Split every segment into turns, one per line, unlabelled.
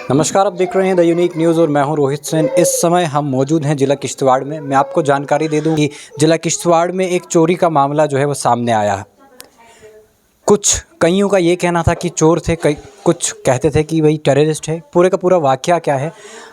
नमस्कार, आप देख रहे हैं द यूनिक न्यूज़ और मैं हूं रोहित सेन। इस समय हम मौजूद हैं ज़िला किश्तवाड़ में। मैं आपको जानकारी दे दूं कि ज़िला किश्तवाड़ में एक चोरी का मामला जो है वो सामने आया है। कुछ कईयों का ये कहना था कि चोर थे, कई कुछ कहते थे कि वही टेररिस्ट है। पूरे का पूरा वाक़या क्या है,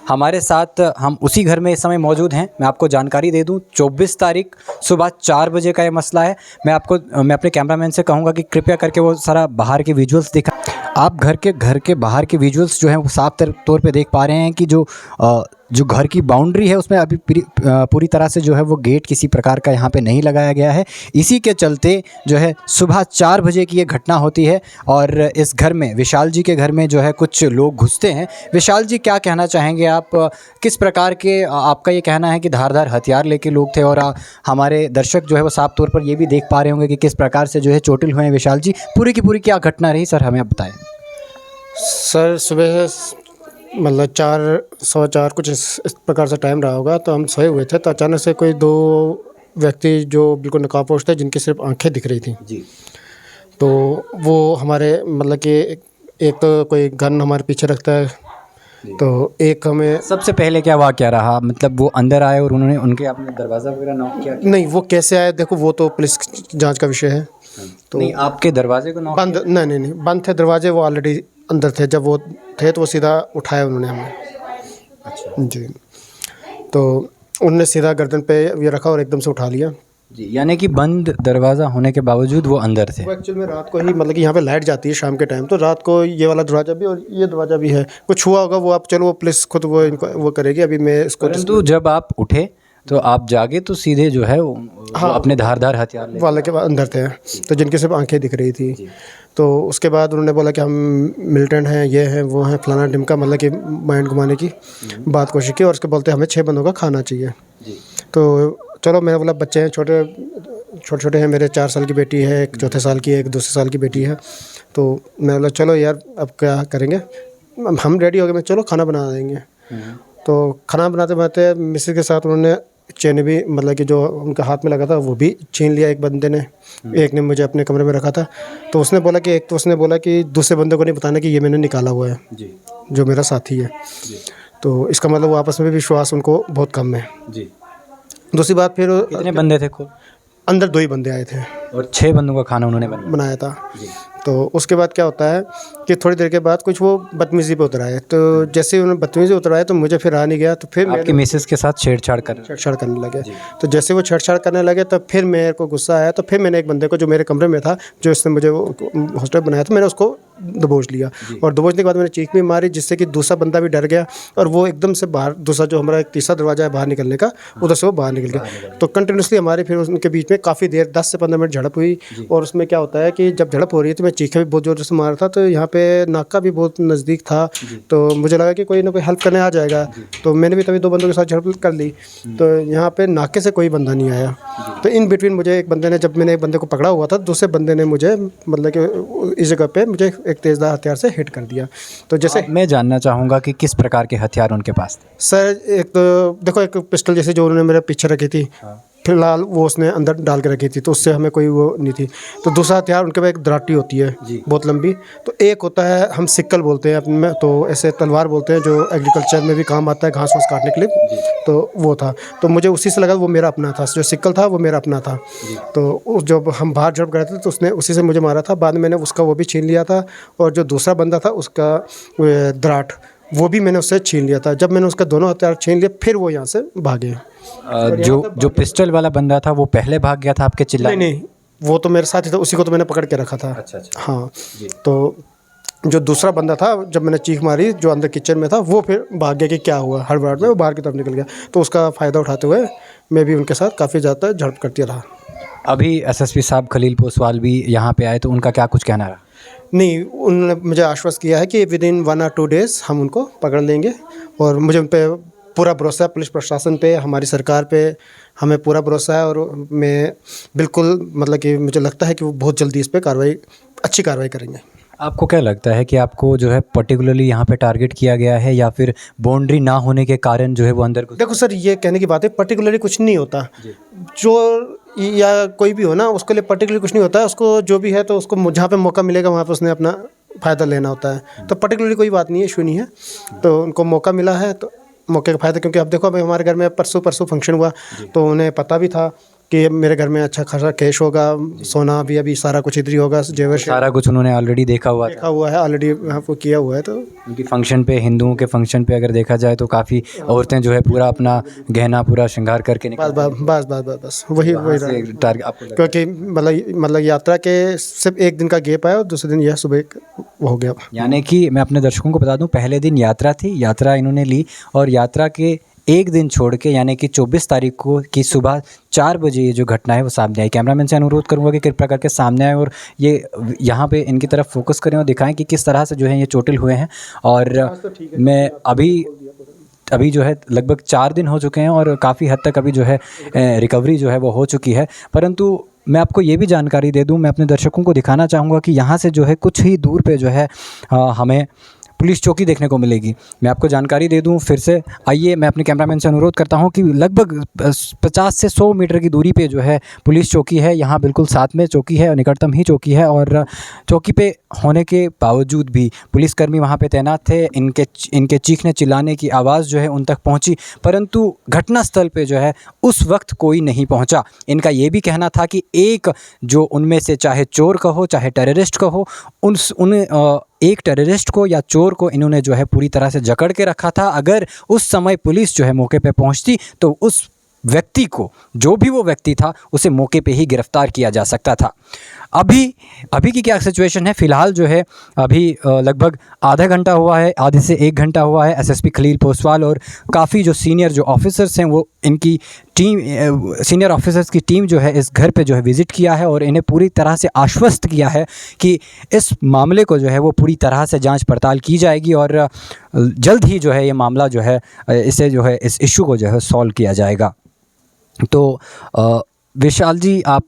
हमारे साथ हम उसी घर में इस समय मौजूद हैं। मैं आपको जानकारी दे दूं, 24 तारीख सुबह 4 बजे का ये मसला है। मैं अपने कैमरामैन से कहूँगा कि कृपया करके वो सारा बाहर के विजुअल्स दिखा। आप घर के बाहर के विजुअल्स जो हैं वो साफ तौर पे देख पा रहे हैं कि जो घर की बाउंड्री है उसमें अभी पूरी तरह से जो है वो गेट किसी प्रकार का यहाँ पे नहीं लगाया गया है। इसी के चलते जो है सुबह 4 बजे की ये घटना होती है और इस घर में, विशाल जी के घर में जो है कुछ लोग घुसते हैं। विशाल जी, क्या कहना चाहेंगे आप? किस प्रकार के आपका ये कहना है कि धारदार हथियार लेके लोग थे और हमारे दर्शक जो है वो साफ तौर पर ये भी देख पा रहे होंगे कि किस प्रकार से जो है चोटिल हुए हैं विशाल जी। पूरी की पूरी क्या घटना रही सर, हमें आप बताएं।
सर सुबह मतलब 4 सवा 4 कुछ इस प्रकार से टाइम रहा होगा। तो हम सोए हुए थे तो अचानक से कोई 2 व्यक्ति जो बिल्कुल नकाबपोश थे, जिनकी सिर्फ आंखें दिख रही थी
जी।
तो वो हमारे मतलब कि एक तो कोई गन हमारे पीछे रखता है, तो एक हमें
सबसे पहले क्या वाक़या रहा? मतलब वो अंदर आए और उन्होंने उनके आपने दरवाज़ा वगैरह नॉक किया?
नहीं, वो कैसे आए देखो, वो तो पुलिस जांच का विषय है।
तो नहीं, आपके दरवाजे को नॉक
बंद नहीं बंद थे दरवाजे, वो ऑलरेडी अंदर थे। जब वो थे तो वो सीधा उठाया उन्होंने हमें।
अच्छा
जी, तो उन्होंने सीधा गर्दन पे ये रखा और एकदम से उठा लिया
जी, यानी कि बंद दरवाज़ा होने के बावजूद वो अंदर थे।
वो एक्चुअल में रात को ही मतलब कि यहाँ पे लाइट जाती है शाम के टाइम, तो रात को ये वाला दरवाज़ा भी और ये दरवाज़ा भी है। कुछ हुआ होगा वो आप चलो वो पुलिस खुद वो इनको वो करेगी। अभी मैं इसको
परंतु जब आप उठे तो आप जागे तो सीधे जो है वो अपने धारदार हथियार ले
वाले के बाद अंदर थे, तो जिनकी सिर्फ आंखें दिख रही थी। तो उसके बाद उन्होंने बोला कि हम मिलिटेंट हैं, ये हैं वो हैं, फलाना ढिमका, मतलब कि माइंड घुमाने की बात कोशिश की। और उसके बोलते हमें 6 बंदों का खाना चाहिए। तो चलो मैंने बोला बच्चे हैं, छोटे छोटे हैं मेरे, 4 साल की बेटी है, एक 4 साल की है, एक 2 साल की बेटी है। तो मैं बोला चलो यार अब क्या करेंगे, हम रेडी हो गए, मैं चलो खाना बना देंगे। तो खाना बनाते बनाते मिसेज के साथ उन्होंने चेन भी मतलब कि जो उनके हाथ में लगा था वो भी छीन लिया एक बंदे ने। एक ने मुझे अपने कमरे में रखा था, तो उसने बोला कि एक तो उसने बोला कि दूसरे बंदे को नहीं बताना कि ये मैंने निकाला हुआ है
जी।
जो मेरा साथी है। तो इसका मतलब वो आपस में भी विश्वास उनको बहुत कम है।
जी।
दूसरी बात फिर
कितने बंदे थे खुद?
अंदर 2 ही बंदे आए थे
और 6 बंदों का खाना उन्होंने
बनाया था। तो उसके बाद क्या होता है कि थोड़ी देर के बाद कुछ वो बदतमीज़ी पे उतर आए। तो जैसे ही उन्होंने बदतमीज़ी उतर आए तो मुझे फिर आ नहीं गया, तो फिर
आपकी मिसेस के साथ छेड़छाड़
छेड़छाड़ करने लगे। तो जैसे वो छेड़छाड़ करने लगे तो फिर मेरे को गुस्सा आया। तो फिर मैंने एक बंदे को जो मेरे कमरे में था, जो इसने मुझे हॉस्टल बनाया था, मैंने उसको दबोच लिया। और दबोचने के बाद मैंने चीख भी मारी, जिससे कि दूसरा बंदा भी डर गया और वो एकदम से बाहर, दूसरा जो हमारा एक तीसरा दरवाज़ा है बाहर निकलने का, उधर से वो बाहर निकल गया। तो कंटिन्यूसली हमारे फिर उनके बीच में काफ़ी देर 10 से 15 मिनट झड़प हुई। और उसमें क्या होता है कि जब झड़प हो रही थी मैं चीखे भी बहुत ज़ोर से मारा था। तो यहाँ पे नाका भी बहुत नज़दीक था, तो मुझे लगा कि कोई ना कोई हेल्प करने आ जाएगा। तो मैंने भी तभी 2 बंदों के साथ झड़प कर ली। तो यहाँ पे नाके से कोई बंदा नहीं आया। तो इन बिटवीन मुझे एक बंदे ने, जब मैंने एक बंदे को पकड़ा हुआ था, दूसरे बंदे ने मुझे मतलब कि इस जगह पे मुझे एक तेज़दार हथियार से हिट कर दिया। तो जैसे
मैं जानना चाहूँगा कि किस प्रकार के हथियार उनके पास थे?
सर एक तो देखो, एक पिस्टल जैसे जो उन्होंने मेरे पीछे रखी थी, फिलहाल वो उसने अंदर डाल के रखी थी, तो उससे हमें कोई वो नहीं थी। तो दूसरा हथियार उनके पास एक दराटी होती है बहुत लंबी। तो एक होता है, हम सिक्कल बोलते हैं अपने में, तो ऐसे तलवार बोलते हैं, जो एग्रीकल्चर में भी काम आता है घास वास काटने के लिए। तो वो था, तो मुझे उसी से लगा वो मेरा अपना था। जो सिक्कल था वो मेरा अपना था। तो जब हम बाहर झड़प गए थे तो उसने उसी से मुझे मारा था। बाद में मैंने उसका वो भी छीन लिया था, और जो दूसरा बंदा था उसका दराट वो भी मैंने उससे छीन लिया था। जब मैंने उसका दोनों हथियार छीन लिया फिर वो यहाँ से भागे।
जो पिस्टल वाला बंदा था वो पहले भाग गया था आपके चिल्लाने?
नहीं, वो तो मेरे साथ ही था, उसी को तो मैंने पकड़ के रखा था।
अच्छा।
हाँ, तो जो दूसरा बंदा था, जब मैंने चीख मारी, जो अंदर किचन में था, वो फिर भाग गया कि क्या हुआ, हड़बड़ाहट में वो बाहर की तरफ निकल गया। तो उसका फ़ायदा उठाते हुए मैं भी उनके साथ काफ़ी ज़्यादा झड़प करती रहा।
अभी एसएसपी साहब खलील पोसवाल भी यहाँ पे आए, तो उनका क्या कुछ कहना रहा?
नहीं, उन्होंने मुझे आश्वस्त किया है कि विदिन 1 और 2 डेज़ हम उनको पकड़ लेंगे। और मुझे उन पर पूरा भरोसा है, पुलिस प्रशासन पे, हमारी सरकार पे हमें पूरा भरोसा है। और मैं बिल्कुल मतलब कि मुझे लगता है कि वो बहुत जल्दी इस पर अच्छी कार्रवाई करेंगे।
आपको क्या लगता है कि आपको जो है पर्टिकुलरली यहाँ पे टारगेट किया गया है, या फिर बाउंड्री ना होने के कारण जो है वो अंदर?
देखो सर, ये कहने की बात है, पर्टिकुलरली कुछ नहीं होता। जो या कोई भी हो ना, उसके लिए पर्टिकुलर कुछ नहीं होता है। उसको जो भी है तो उसको जहाँ पे मौका मिलेगा वहाँ पे उसने अपना फ़ायदा लेना होता है। तो पर्टिकुलरली कोई बात नहीं है, इशू नहीं है। तो उनको मौका मिला है तो मौके का फ़ायदा, क्योंकि अब देखो, अभी हमारे घर में परसों फंक्शन हुआ, तो उन्हें पता भी था कि मेरे घर में अच्छा खासा कैश होगा, सोना भी अभी सारा कुछ इधर ही होगा, जेवर
सारा कुछ उन्होंने ऑलरेडी देखा हुआ था।
देखा हुआ है, ऑलरेडी वो किया हुआ है। तो
उनकी फंक्शन पे, हिंदुओं के फंक्शन पे अगर देखा जाए तो काफ़ी औरतें जो है पूरा अपना गहना पूरा श्रृंगार करके
बस बस बस बस बस वही रहा।
टारगेट आपको लगा।
क्योंकि मतलब यात्रा के सिर्फ एक दिन का गैप आया और दूसरे दिन यह सुबह वो हो गया।
यानी कि मैं अपने दर्शकों को बता दूं, पहले दिन यात्रा थी, यात्रा इन्होंने ली और यात्रा के एक दिन छोड़ के यानी कि 24 तारीख को की सुबह 4 बजे ये जो घटना है वो सामने आई। कैमरामैन से अनुरोध करूंगा कि कृपया करके सामने आए और ये यहाँ पे इनकी तरफ फोकस करें और दिखाएं कि किस तरह से जो है ये चोटिल हुए हैं। और मैं अभी जो है लगभग 4 दिन हो चुके हैं और काफ़ी हद तक अभी जो है रिकवरी जो है वो हो चुकी है। परंतु मैं आपको ये भी जानकारी दे दूं, मैं अपने दर्शकों को दिखाना चाहूँगा कि यहाँ से जो है कुछ ही दूर पे जो है हमें पुलिस चौकी देखने को मिलेगी। मैं आपको जानकारी दे दूं फिर से, आइए मैं अपने कैमरामैन से अनुरोध करता हूं कि लगभग 50 से 100 मीटर की दूरी पे जो है पुलिस चौकी है। यहाँ बिल्कुल साथ में चौकी है और निकटतम ही चौकी है और चौकी पे होने के बावजूद भी पुलिसकर्मी वहाँ पे तैनात थे। इनके चीखने चिल्लाने की आवाज़ जो है उन तक पहुँची, परंतु घटनास्थल पे जो है उस वक्त कोई नहीं पहुँचा। इनका ये भी कहना था कि एक जो उनमें से चाहे चोर कहो चाहे टेररिस्ट कहो, एक टेररिस्ट को या चोर को इन्होंने जो है पूरी तरह से जकड़ के रखा था। अगर उस समय पुलिस जो है मौके पे पहुंचती तो उस व्यक्ति को, जो भी वो व्यक्ति था, उसे मौके पे ही गिरफ्तार किया जा सकता था। अभी की क्या सिचुएशन है, फ़िलहाल जो है अभी लगभग आधा घंटा हुआ है, आधे से 1 घंटा हुआ है। एसएसपी खलील पोसवाल और काफ़ी जो सीनियर जो ऑफिसर्स हैं वो इनकी टीम, सीनियर ऑफिसर्स की टीम जो है इस घर पे जो है विज़िट किया है और इन्हें पूरी तरह से आश्वस्त किया है कि इस मामले को जो है वो पूरी तरह से जांच पड़ताल की जाएगी और जल्द ही जो है ये मामला जो है इसे जो है इस इशू को जो है सॉल्व किया जाएगा। तो विशाल जी, आप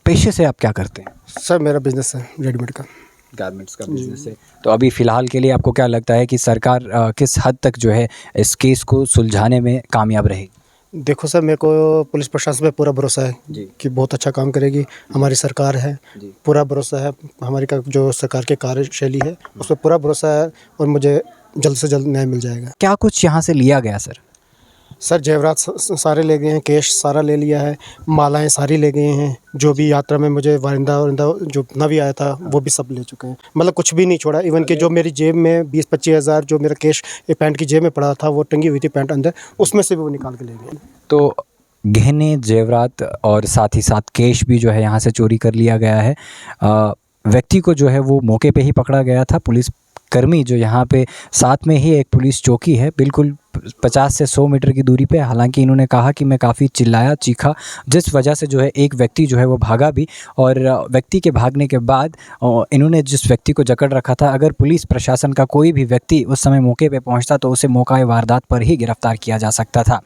पेशे से आप क्या करते हैं?
सर मेरा बिजनेस है रेडीमेड का,
गारमेंट्स का बिजनेस है। तो अभी फ़िलहाल के लिए आपको क्या लगता है कि सरकार किस हद तक जो है इस केस को सुलझाने में कामयाब रहेगी?
देखो सर, मेरे को पुलिस प्रशासन पे पूरा भरोसा है
जी।
कि बहुत अच्छा काम करेगी। हमारी सरकार है, पूरा भरोसा है। हमारी का जो सरकार की कार्यशैली है उस पर पूरा भरोसा है और मुझे जल्द से जल्द न्याय मिल जाएगा।
क्या कुछ यहाँ से लिया गया सर?
सर जेवरात सारे ले गए हैं, कैश सारा ले लिया है, मालाएं सारी ले गए हैं। जो भी यात्रा में मुझे वारिंदा जो जितना भी आया था वो भी सब ले चुके हैं, मतलब कुछ भी नहीं छोड़ा। इवन कि जो मेरी जेब में 20-25 हज़ार जो मेरा कैश पैंट की जेब में पड़ा था, वो टंगी हुई थी पैंट अंदर, उसमें से भी वो निकाल के ले गए।
तो गहने, जेवरात और साथ ही साथ कैश भी जो है यहाँ से चोरी कर लिया गया है। व्यक्ति को जो है वो मौके पे ही पकड़ा गया था। पुलिस कर्मी जो यहाँ पे साथ में ही एक पुलिस चौकी है, बिल्कुल 50 से 100 मीटर की दूरी पे। हालांकि इन्होंने कहा कि मैं काफ़ी चिल्लाया चीखा, जिस वजह से जो है एक व्यक्ति जो है वो भागा भी और व्यक्ति के भागने के बाद इन्होंने जिस व्यक्ति को जकड़ रखा था, अगर पुलिस प्रशासन का कोई भी व्यक्ति उस समय मौके पे पहुंचता तो उसे मौका वारदात पर ही गिरफ्तार किया जा सकता था।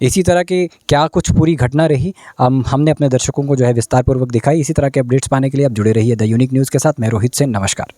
इसी तरह की क्या कुछ पूरी घटना रही हमने अपने दर्शकों को जो है विस्तारपूर्वक दिखाई। इसी तरह के अपडेट्स पाने के लिए आप जुड़े रहिए द यूनिक न्यूज़ के साथ। मैं रोहित सेन, नमस्कार।